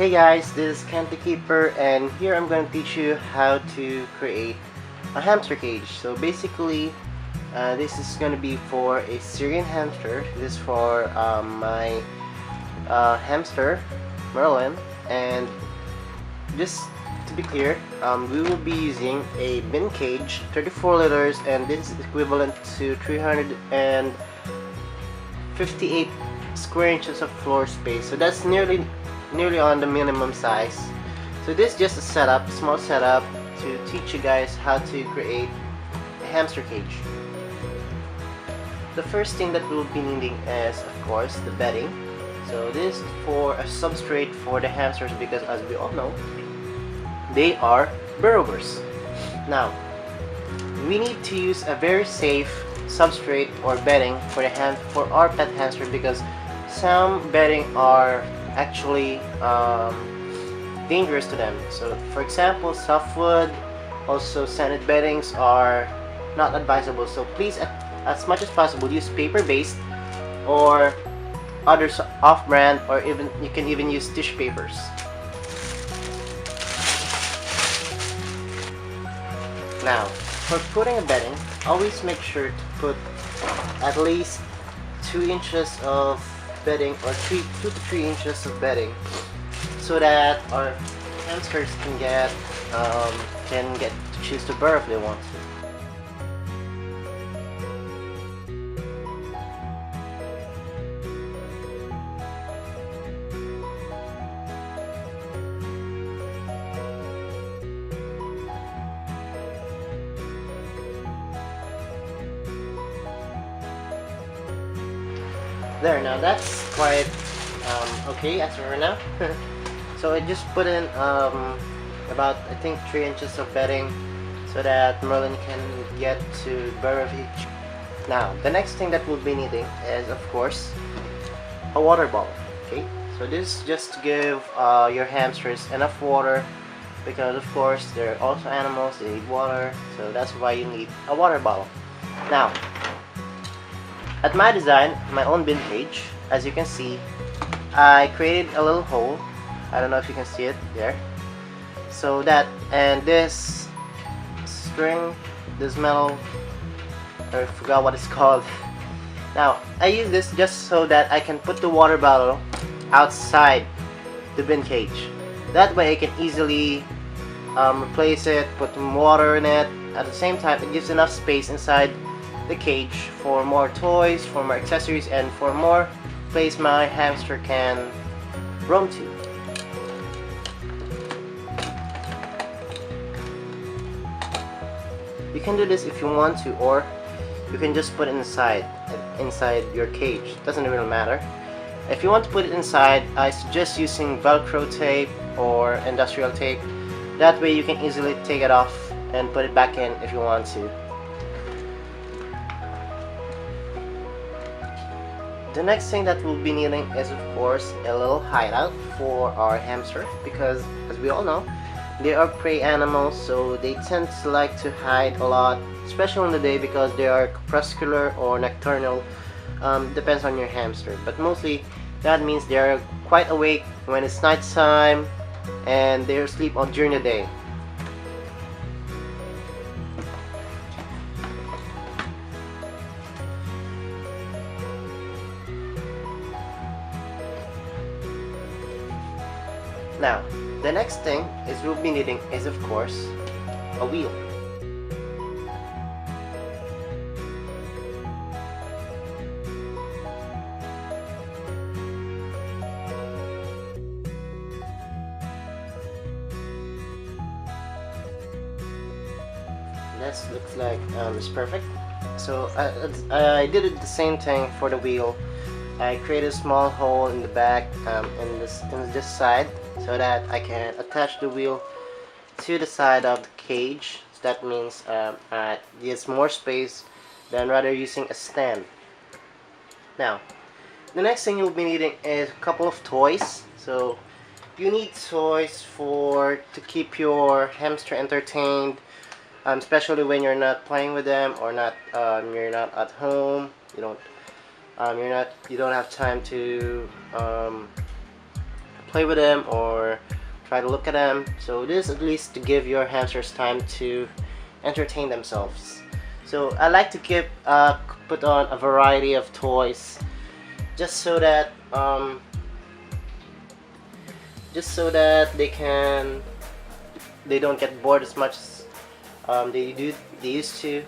Hey guys, this is Kent the Keeper, and here I'm going to teach you how to create a hamster cage. So basically, this is going to be for a Syrian hamster. This is for my hamster, Merlin, and just to be clear, we will be using a bin cage, 34 liters, and this is equivalent to 358 square inches of floor space. So that's nearly on the minimum size. So this is just a setup, small setup to teach you guys how to create a hamster cage. The first thing that we'll be needing is, of course, the bedding. So this is for a substrate for the hamsters because, as we all know, they are burrowers. Now, we need to use a very safe substrate or bedding for our pet hamster because some bedding are actually dangerous to them. So for example, softwood, also sanded beddings are not advisable. So please, as much as possible, use paper-based or others off-brand, or even you can even use tissue papers. Now, for putting a bedding, always make sure to put at least 2 inches of bedding, or 2 to 3 inches of bedding, so that our hamsters can get to choose to burrow if they want to. There, now that's quite okay as for now. So I just put in about, I think, 3 inches of bedding so that Merlin can get to burrow each. Now the next thing that we'll be needing is, of course, a water bottle. Okay, so this is just to give your hamsters enough water, because of course they're also animals, they need water, so that's why you need a water bottle. Now, at my design, my own bin cage, as you can see, I created a little hole. I don't know if you can see it there. So that, and this string, this metal, I forgot what it's called. Now, I use this just so that I can put the water bottle outside the bin cage. That way I can easily replace it, put some water in it. At the same time, it gives enough space inside the cage for more toys, for more accessories, and for more place my hamster can roam to. You can do this if you want to, or you can just put it inside your cage. Doesn't really matter. If you want to put it inside, I suggest using Velcro tape or industrial tape. That way you can easily take it off and put it back in if you want to. The next thing that we'll be needing is, of course, a little hideout for our hamster, because as we all know, they are prey animals, so they tend to like to hide a lot, especially in the day because they are crepuscular or nocturnal. Depends on your hamster, but mostly that means they are quite awake when it's night time and they sleep on during the day. Now, the next thing is we'll be needing is, of course, a wheel. This looks like it's perfect. So I did it the same thing for the wheel. I created a small hole in the back, in this side, so that I can attach the wheel to the side of the cage. So that means it gives more space than rather using a stand. Now, the next thing you'll be needing is a couple of toys. So you need toys to keep your hamster entertained, especially when you're not playing with them, or you're not at home. You don't have time to play with them or try to look at them. So this at least to give your hamsters time to entertain themselves. So I like to put on a variety of toys just so that they don't get bored as much as they used to.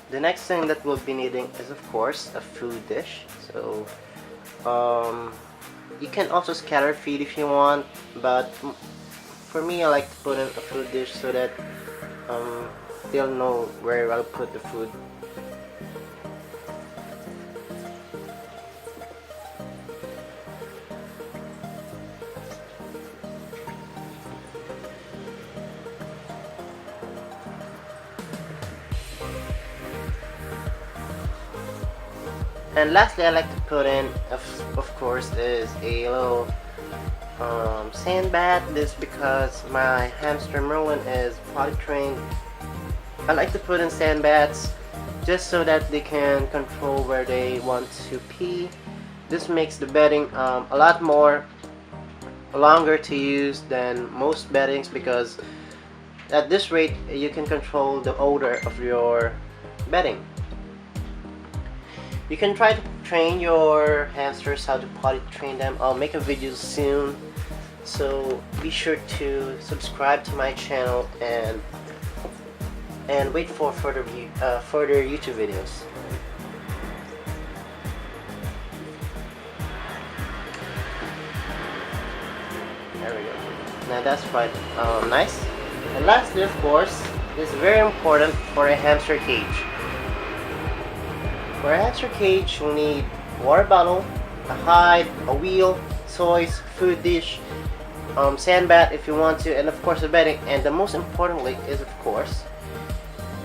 The next thing that we'll be needing is of course a food dish. So you can also scatter feed if you want, but for me I like to put in a food dish so that they'll know where I'll put the food. And lastly, I like to put in, of course, is a little sand bath. This because my hamster Merlin is potty trained. I like to put in sand baths just so that they can control where they want to pee. This makes the bedding a lot more longer to use than most beddings, because at this rate you can control the odor of your bedding. You can try to train your hamsters how to potty train them. I'll make a video soon, so be sure to subscribe to my channel and wait for further YouTube videos. There we go. Now that's quite nice. And lastly, of course, is very important for a hamster cage. For a hamster cage, you'll need water bottle, a hide, a wheel, toys, food dish, sand bath if you want to, and of course a bedding. And the most importantly is of course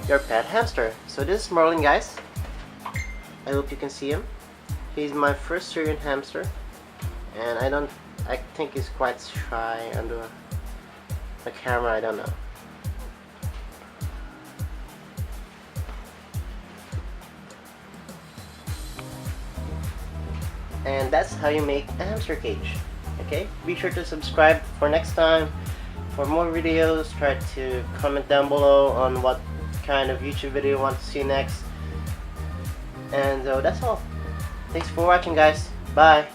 your pet hamster. So this is Merlin, guys. I hope you can see him. He's my first Syrian hamster, and I think he's quite shy under the camera. I don't know. And that's how you make a hamster cage. Okay, be sure to subscribe for next time. For more videos, try to comment down below on what kind of YouTube video you want to see next. And that's all. Thanks for watching, guys. Bye.